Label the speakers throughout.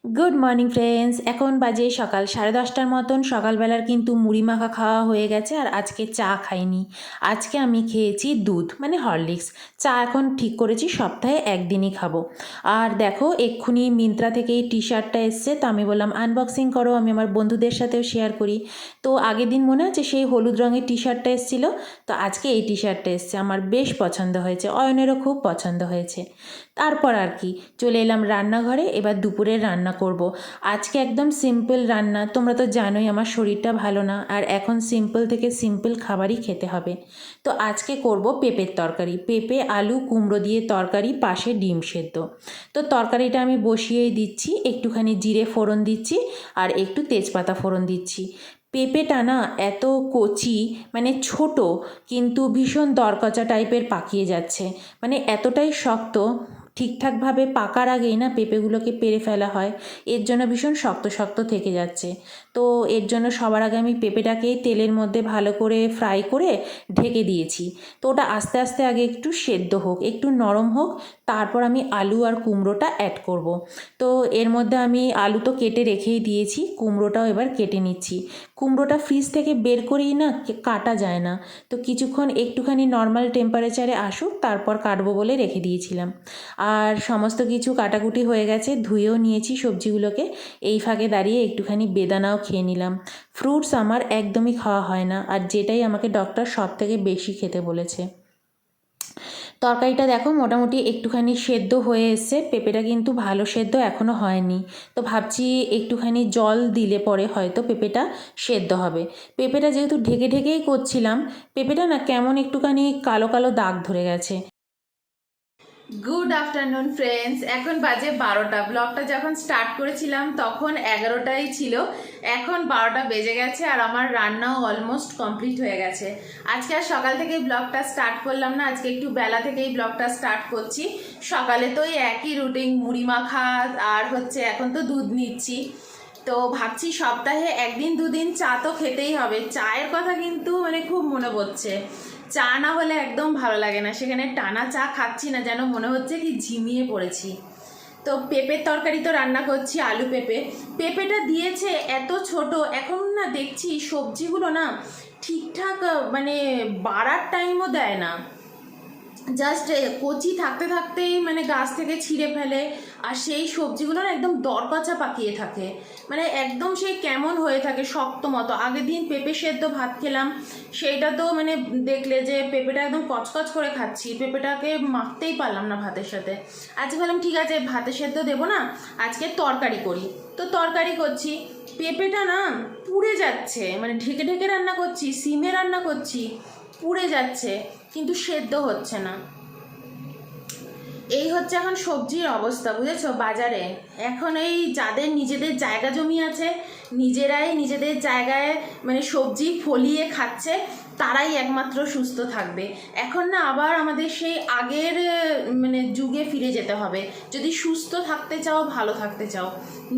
Speaker 1: Good morning friends, এখন বাজে সকাল 10:30টার মতন। সকালবেলার কিন্তু মুড়ি মাখা খাওয়া হয়ে গেছে, আর আজকে চা খাইনি। আজকে আমি খেয়েছি দুধ মানে হরলিক্স। চা এখন ঠিক করেছি সপ্তাহে একদিনই খাবো। আর দেখো, এক্ষুনি মিন্ত্রা থেকে এই টি শার্টটা এসছে, তো আমি বললাম আনবক্সিং করো, আমি আমার বন্ধুদের সাথেও শেয়ার করি। তো আগের দিন মনে আছে সেই হলুদ রঙের টি শার্টটা এসেছিলো, তো আজকে এই টি শার্টটা এসছে, আমার বেশ পছন্দ হয়েছে, অয়নেরও খুব পছন্দ হয়েছে। তারপর আর কি, চলে এলাম রান্নাঘরে। এবার দুপুরের রান্না করব। আজকে একদম সিম্পল রান্না, তোমরা তো জানোই আমার শরীরটা ভালো না, আর এখন সিম্পল থেকে সিম্পল খাবারই খেতে হবে। তো আজকে করব পেঁপের তরকারি, পেঁপে আলু কুমড়ো দিয়ে তরকারি, পাশে ডিম সেদ্ধ। তো তরকারিটা আমি বসিয়েই দিচ্ছি, একটুখানি জিরে ফোড়ন দিচ্ছি আর একটু তেজপাতা ফোড়ন দিচ্ছি। পেঁপেটা না এত কচি, মানে ছোট, কিন্তু ভীষণ দরকচা টাইপের পাকিয়ে যাচ্ছে, মানে এতটাই শক্ত। ঠিকঠাকভাবে পাকার আগেই না পেঁপেগুলোকে পেরে ফেলা হয়, এর জন্য ভীষণ শক্ত শক্ত থেকে যাচ্ছে। তো এর জন্য সবার আগে আমি পেঁপেটাকেই তেলের মধ্যে ভালো করে ফ্রাই করে ঢেকে দিয়েছি। তো ওটা আস্তে আস্তে আগে একটু সেদ্ধ হোক, একটু নরম হোক, তারপর আমি আলু আর কুমড়োটা অ্যাড করব। তো এর মধ্যে আমি আলু তো কেটে রেখেই দিয়েছি, কুমড়োটাও এবার কেটে নিচ্ছি। কুমড়োটা ফ্রিজ থেকে বের করেই না কাটা যায় না, তো কিছুক্ষণ একটুখানি নর্মাল টেম্পারেচারে আসুক, তারপর কাটবো বলে রেখে দিয়েছিলাম। আর সমস্ত কিছু কাটাকুটি হয়ে গেছে, ধুয়েও নিয়েছি সবজিগুলোকে। এই ফাঁকে দাঁড়িয়ে একটুখানি বেদানাও খেয়ে নিলাম। ফ্রুটস আমার একদমই খাওয়া হয় না, আর যেটাই আমাকে ডক্টর সব থেকে বেশি খেতে বলেছে। তরকারিটা দেখো মোটামুটি একটুখানি সেদ্ধ হয়ে এসছে, পেঁপেটা কিন্তু ভালো সেদ্ধ এখনও হয়নি। তো ভাবছি একটুখানি জল দিলে পরে হয়তো পেঁপেটা সেদ্ধ হবে। পেঁপেটা যেহেতু ঢেকে ঢেকেই করছিলাম, পেঁপেটা না কেমন একটুখানি কালো কালো দাগ ধরে গেছে।
Speaker 2: গুড আফটারনুন ফ্রেন্ডস, এখন বাজে 12টা। ব্লগটা যখন স্টার্ট করেছিলাম তখন 11টাই ছিল, এখন 12টা বেজে গেছে, আর আমার রান্নাও অলমোস্ট কমপ্লিট হয়ে গেছে। আজকে আর সকাল থেকেই ব্লগটা স্টার্ট করলাম না, আজকে একটু বেলা থেকেই ব্লগটা স্টার্ট করছি। সকালে তো ওই একই রুটিন, মুড়ি মাখা আর হচ্ছে এখন তো দুধ নিচ্ছি। তো ভাবছি সপ্তাহে একদিন দুদিন চা তো খেতেই হবে। চায়ের কথা কিন্তু মানে খুব মনে পড়ছে, চা না হলে একদম ভালো লাগে না। সেখানে টানা চা খাচ্ছি না, যেন মনে হচ্ছে কি ঝিমিয়ে পড়েছি। তো পেঁপের তরকারি তো রান্না করছি, আলু পেঁপে। পেঁপেটা দিয়েছে এত ছোট, এখন না দেখছি সবজিগুলো না ঠিকঠাক মানে বাড়ার টাইমও দেয় না, জাস্ট কচি থাকতে থাকতেই মানে গাছ থেকে ছিঁড়ে ফেলে। আর সেই সবজিগুলো না একদম দরকচা পাকিয়ে থাকে, মানে একদম সেই কেমন হয়ে থাকে শক্ত মতো। আগের দিন পেঁপে সেদ্ধ ভাত খেলাম, সেইটা তো মানে দেখলে যে পেঁপেটা একদম কচকচ করে খাচ্ছি, পেঁপেটাকে মাখতেই পারলাম না ভাতের সাথে। আজকে ভাবলাম ঠিক আছে, ভাতের সেদ্ধ দেবো না, আজকে তরকারি করি। তো তরকারি করছি, পেঁপেটা না পুড়ে যাচ্ছে, মানে ঢেকে ঢেকে রান্না করছি, সিমে রান্না করছি, পুড়ে যাচ্ছে, কিন্তু সেদ্ধ হচ্ছে না। এই হচ্ছে এখন সবজির অবস্থা, বুঝেছো বাজারে। এখন এই যাদের নিজেদের জায়গা জমি আছে, নিজেরাই নিজেদের জায়গায় মানে সবজি ফলিয়ে খাচ্ছে, তারাই একমাত্র সুস্থ থাকবে। এখন না আবার আমাদের সেই আগের মানে যুগে ফিরে যেতে হবে, যদি সুস্থ থাকতে চাও, ভালো থাকতে চাও।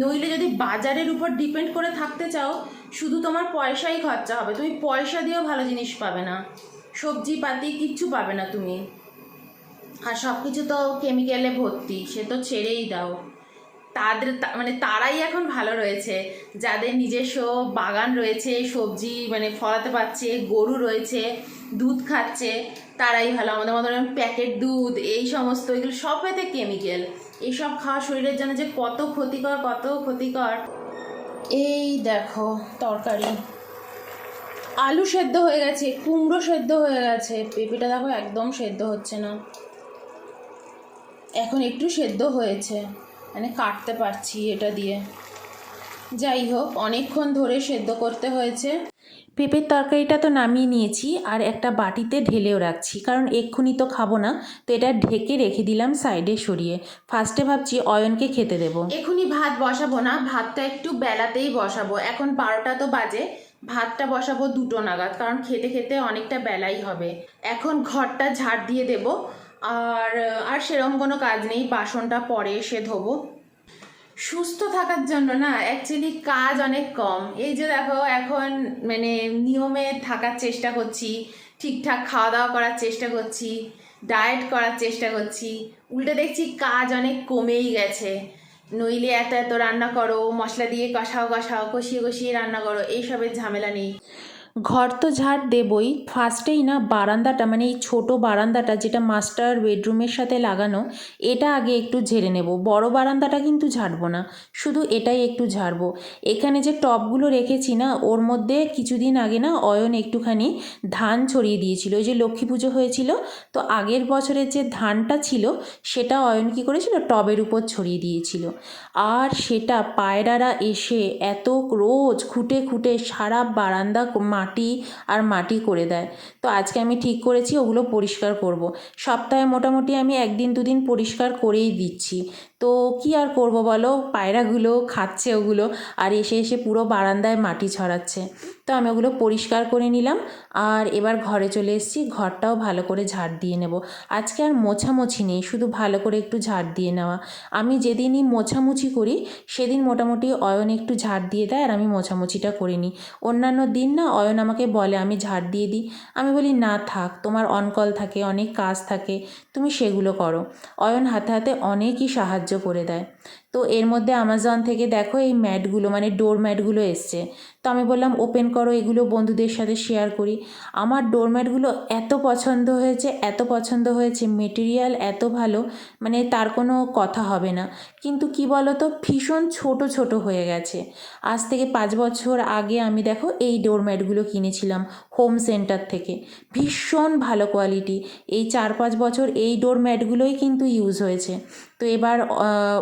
Speaker 2: নইলে যদি বাজারের উপর ডিপেন্ড করে থাকতে চাও, শুধু তোমার পয়সাই খরচা হবে, তুমি পয়সা দিয়েও ভালো জিনিস পাবে না, সবজি পাতি কিচ্ছু পাবে না তুমি। আর সব কিছু তো কেমিক্যালে ভর্তি, সে তো ছেড়েই দাও। তাদের মানে তারাই এখন ভালো রয়েছে, যাদের নিজস্ব বাগান রয়েছে, সবজি মানে ফলাতে পারছে, গরু রয়েছে, দুধ খাচ্ছে, তারাই ভালো। আমাদের মতন প্যাকেট দুধ এই সমস্ত, এগুলো সব এতে কেমিক্যাল, এইসব খাওয়া শরীরের জন্য যে কত ক্ষতিকর, কত ক্ষতিকর। এই দেখো তরকারি, আলু সেদ্ধ হয়ে গেছে, কুমড়ো সেদ্ধ হয়ে গেছে, পেঁপেটা দেখো একদম সেদ্ধ হচ্ছে না, এখন একটু সেদ্ধ হয়েছে, মানে কাটতে পারছি এটা দিয়ে। যাই হোক, অনেকক্ষণ ধরে সেদ্ধ করতে হয়েছে।
Speaker 1: পেঁপের তরকারিটা তো নামিয়ে নিয়েছি, আর একটা বাটিতে ঢেলেও রাখছি, কারণ এক্ষুনি তো খাবো না। তো এটা ঢেকে রেখে দিলাম সাইডে সরিয়ে। ফার্স্টে ভাবছি অয়নকে খেতে দেবো।
Speaker 2: এখনই ভাত বসাবো না, ভাতটা একটু বেলাতেই বসাবো, এখন 12টা তো বাজে। ভাতটা বসাবো 2টো নাগাদ, কারণ খেতে খেতে অনেকটা বেলাই হবে। এখন ঘরটা ঝাড় দিয়ে দেব, আর আর সেরকম কোনো কাজ নেই, বাসনটা পরে এসে ধোবো। সুস্থ থাকার জন্য না অ্যাকচুয়ালি কাজ অনেক কম। এই যে দেখো, এখন মানে নিয়মে থাকার চেষ্টা করছি, ঠিকঠাক খাওয়া দাওয়া করার চেষ্টা করছি, ডায়েট করার চেষ্টা করছি, উল্টে দেখছি কাজ অনেক কমেই গেছে। নইলে এত এত রান্না করো, মশলা দিয়ে কষাও কষাও, কষিয়ে কষিয়ে রান্না করো, এইসবের ঝামেলা নেই।
Speaker 1: ঘর তো ঝাড় দেবই, ফার্স্টেই না বারান্দাটা মানে এই ছোটো বারান্দাটা যেটা মাস্টার বেডরুমের সাথে লাগানো, এটা আগে একটু ঝেড়ে নেব। বড় বারান্দাটা কিন্তু ঝাড়বো না, শুধু এটাই একটু ঝাড়বো। এখানে যে টবগুলো রেখেছি না, ওর মধ্যে কিছুদিন আগে না অয়ন একটুখানি ধান ছড়িয়ে দিয়েছিল। ওই যে লক্ষ্মী পুজো হয়েছিল, তো আগের বছরের যে ধানটা ছিল সেটা অয়ন কী করেছিল, টবের উপর ছড়িয়ে দিয়েছিল। আর সেটা পায়রারা এসে এত রোজ খুঁটে খুঁটে সারা বারান্দা মাটি আর মাটি করে দেয়। তো আজকে আমি ঠিক করেছি ওগুলো পরিষ্কার করব। সপ্তাহে মোটামুটি আমি একদিন দুদিন পরিষ্কার করেই দিচ্ছি। তো কি আর করব বলো, পায়রাগুলো খাচ্ছে ওগুলো, আর এসে এসে পুরো বারান্দায় মাটি ছড়াচ্ছে। তো আমি ওগুলো পরিষ্কার করে নিলাম, আর এবার ঘরে চলে এসেছি। ঘরটাও ভালো করে ঝাড় দিয়ে নেব। আজকে আর মোছামুছি নেই, শুধু ভালো করে একটু ঝাড় দিয়ে নেওয়া। আমি যেদিনই মোছামুছি করি সেদিন মোটামুটি অয়ন একটু ঝাড় দিয়ে দেয়, আর আমি মোছামুছিটা করে নিই। অন্যান্য দিন না অয়ন আমাকে বলে আমি ঝাড় দিয়ে দিই, আমি বলি না থাক, তোমার অনকল থাকে, অনেক কাজ থাকে, তুমি সেগুলো করো। অয়ন হাতে হাতে অনেকই সাহায্য করে দেয়। তো এর মধ্যে অ্যামাজন থেকে দেখো এই ম্যাটগুলো মানে ডোর ম্যাটগুলো এসছে। তো আমি বললাম ওপেন করো, এগুলো বন্ধুদের সাথে শেয়ার করি। আমার ডোর ম্যাটগুলো এত পছন্দ হয়েছে, এত পছন্দ হয়েছে, মেটেরিয়াল এত ভালো, মানে তার কোনো কথা হবে না। কিন্তু কি বলো তো, ভীষণ ছোট ছোট হয়ে গেছে। আজ থেকে 5 বছর আগে আমি দেখো এই ডোরম্যাটগুলো কিনেছিলাম হোম সেন্টার থেকে, ভীষণ ভালো কোয়ালিটি। এই 4-5 বছর এই ডোরম্যাটগুলোই কিন্তু ইউজ হয়েছে। তো এবার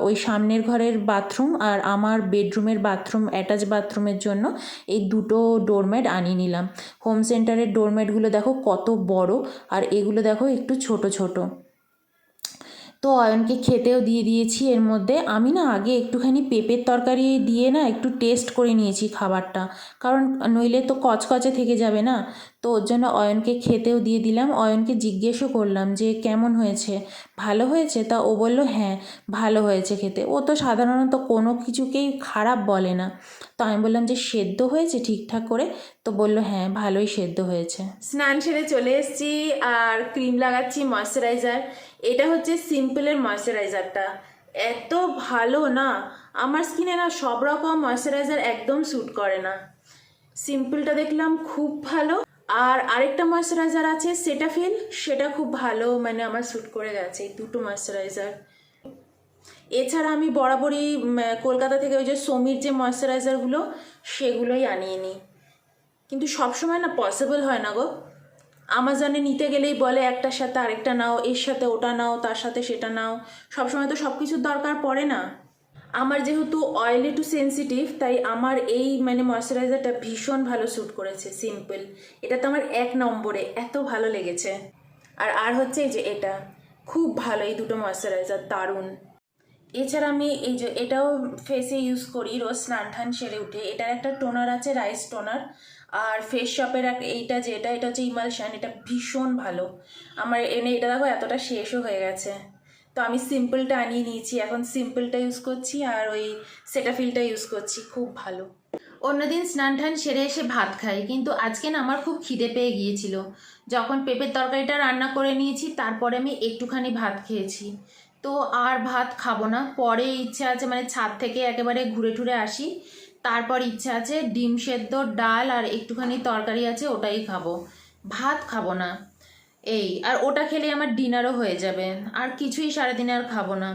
Speaker 1: ওই সামনের ঘরের বাথরুম আর আমার বেডরুমের বাথরুম, অ্যাটাচ বাথরুমের জন্য এই দুটো ডোরম্যাট আনিয়ে নিলাম। হোম সেন্টারের ডোরম্যাটগুলো দেখো কত বড়, আর এগুলো দেখো একটু ছোট ছোট। তো অয়নকে খেতেও দিয়ে দিয়েছি। এর মধ্যে আমি না আগে একটুখানি পেঁপের তরকারি দিয়ে না একটু টেস্ট করে নিয়েছি খাবারটা, কারণ নইলে তো কচকচে থেকে যাবে না। তো ওর জন্য অয়নকে খেতেও দিয়ে দিলাম। অয়নকে জিজ্ঞেসও করলাম যে কেমন হয়েছে, ভালো হয়েছে? তা ও বলল হ্যাঁ ভালো হয়েছে খেতে। ও তো সাধারণত কোনো কিছুকেই খারাপ বলে না। তো আমি বললাম যে সেদ্ধ হয়েছে ঠিকঠাক করে? তো বলল হ্যাঁ ভালোই সেদ্ধ হয়েছে।
Speaker 2: স্নান সেরে চলে এসেছি আর ক্রিম লাগাচ্ছি, ময়শ্চারাইজার। এটা হচ্ছে সিম্পলের ময়শ্চারাইজারটা, এত ভালো না, আমার স্কিনে না সব রকম ময়শ্চারাইজার একদম স্যুট করে না। সিম্পলটা দেখলাম খুব ভালো, আর আরেকটা ময়শ্চারাইজার আছে সেটাফিল, সেটা খুব ভালো, মানে আমার স্যুট করে গেছে এই দুটো ময়শ্চারাইজার। এছাড়া আমি বরাবরই কলকাতা থেকে ওই যে সমীর যে ময়শ্চারাইজারগুলো সেগুলোই আনিয়ে নিই, কিন্তু সবসময় না পসিবল হয় না গো। আমাজনে নিতে গেলেই বলে একটার সাথে আরেকটা নাও, এর সাথে ওটা নাও, তার সাথে সেটা নাও, সবসময় তো সব কিছুর দরকার পড়ে না। আমার যেহেতু অয়েলি টু সেন্সিটিভ, তাই আমার এই মানে ময়শ্চারাইজারটা ভীষণ ভালো স্যুট করেছে, সিম্পল। এটা তো আমার 1 নম্বরে, এত ভালো লেগেছে। আর হচ্ছে এই যে এটা খুব ভালো, এই দুটো ময়শ্চারাইজার দারুণ। এছাড়া আমি এই যে এটাও ফেসে ইউজ করি রোজ স্নান টান সেরে উঠে। এটার একটা টোনার আছে, রাইস টোনার। আর ফেস শপের এইটা যেটা, এটা হচ্ছে ইমালশন, এটা ভীষণ ভালো। আমার এনে এটা দেখো এতটা শেষও হয়ে গেছে। তো আমি সিম্পলটা আনিয়ে নিয়েছি, এখন সিম্পলটা ইউজ করছি, আর ওই সেটাফিলটা ইউজ করছি, খুব ভালো। অন্যদিন স্নান টান সেরে এসে ভাত খাই, কিন্তু আজকে না আমার খুব খিদে পেয়ে গিয়েছিল। যখন পেঁপের তরকারিটা রান্না করে নিয়েছি তারপরে আমি একটুখানি ভাত খেয়েছি। তো আর ভাত খাবো না, পরে ইচ্ছা আছে মানে ছাদ থেকে একেবারে ঘুরে টুরে আসি, তারপর ইচ্ছা আছে ডিম সেদ্ধ, ডাল আর একটুখানি তরকারি আছে ওটাই খাবো, ভাত খাবো না। এই আর ওটা খেলে আমার ডিনারও হয়ে যাবে, আর কিছুই সারাদিনে আর খাবো না।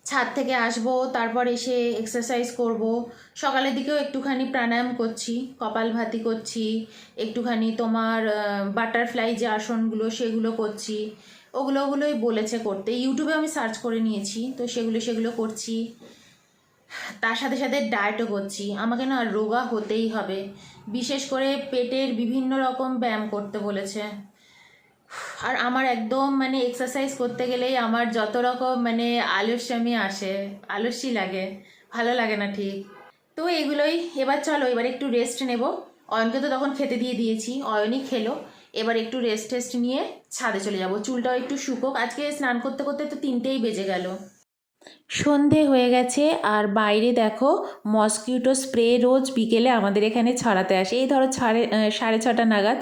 Speaker 2: ছাদ থেকে আসবো, তারপর এসে এক্সারসাইজ করব। সকালের দিকেও একটুখানি প্রাণায়াম করছি, কপালভাতি করছি, একটুখানি তোমার বাটারফ্লাই যে আসনগুলো সেগুলো করছি। ওগুলোই বলেছে করতে, ইউটিউবে আমি সার্চ করে নিয়েছি, তো সেগুলো করছি। তার সাথে সাথে ডায়েটও করছি। আমাকে না রোগা হতেই হবে, বিশেষ করে পেটের বিভিন্ন রকম ব্যায়াম করতে বলেছে। আর আমার একদম মানে এক্সারসাইজ করতে গেলেই আমার যত রকম মানে আলস্যামি আসে, আলস্যি লাগে, ভালো লাগে না ঠিক। তো এগুলোই। এবার চলো এবার একটু রেস্ট নেব। অয়নকে তো তখন খেতে দিয়ে দিয়েছি, অয়নই খেলো। এবার একটু রেস্ট টেস্ট নিয়ে ছাদে চলে যাব, চুলটাও একটু শুকোক, আজকে স্নান করতে করতে তো 3টেই বেজে গেল।
Speaker 1: সন্ধে হয়ে গেছে, আর বাইরে দেখো মসকিউটো স্প্রে রোজ বিকেলে আমাদের এখানে ছড়াতে আসে, এই ধরো 6:30 নাগাদ।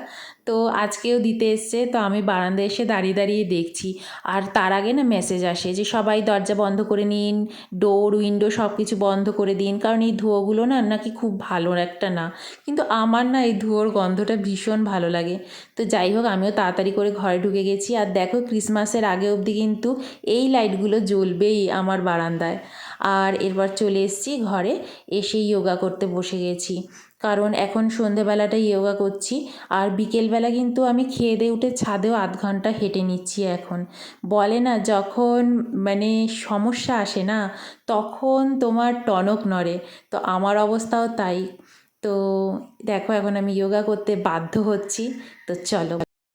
Speaker 1: তো আজকেও দিতে এসছে, তো আমি বারান্দায় এসে দাঁড়িয়ে দাঁড়িয়ে দেখছি। আর তার আগে না মেসেজ আসে যে সবাই দরজা বন্ধ করে নিন, ডোর উইন্ডো সব কিছু বন্ধ করে দিন, কারণ এই ধোঁয়াগুলো না নাকি খুব ভালো একটা না। কিন্তু আমার না এই ধোঁয়ার গন্ধটা ভীষণ ভালো লাগে। তো যাই হোক, আমিও তাড়াতাড়ি করে ঘরে ঢুকে গেছি। আর দেখো, ক্রিসমাসের আগে অবধি কিন্তু এই লাইটগুলো জ্বলবেই আমার বারান্দায়। আর এরপর চলে এসেছি ঘরে, এসে যোগা করতে বসে গেছি, কারণ এখন সন্ধেবেলাটা যোগা করছি। আর বিকেলবেলা কিন্তু আমি খেয়ে দিয়ে উঠে ছাদেও আধ ঘন্টা হেঁটে নিচ্ছি এখন। বলে না, যখন মানে সমস্যা আসে না, তখন তোমার টনক নড়ে। তো আমার অবস্থাও তাই। তো দেখো, এখন আমি যোগা করতে বাধ্য হচ্ছি। তো চলো।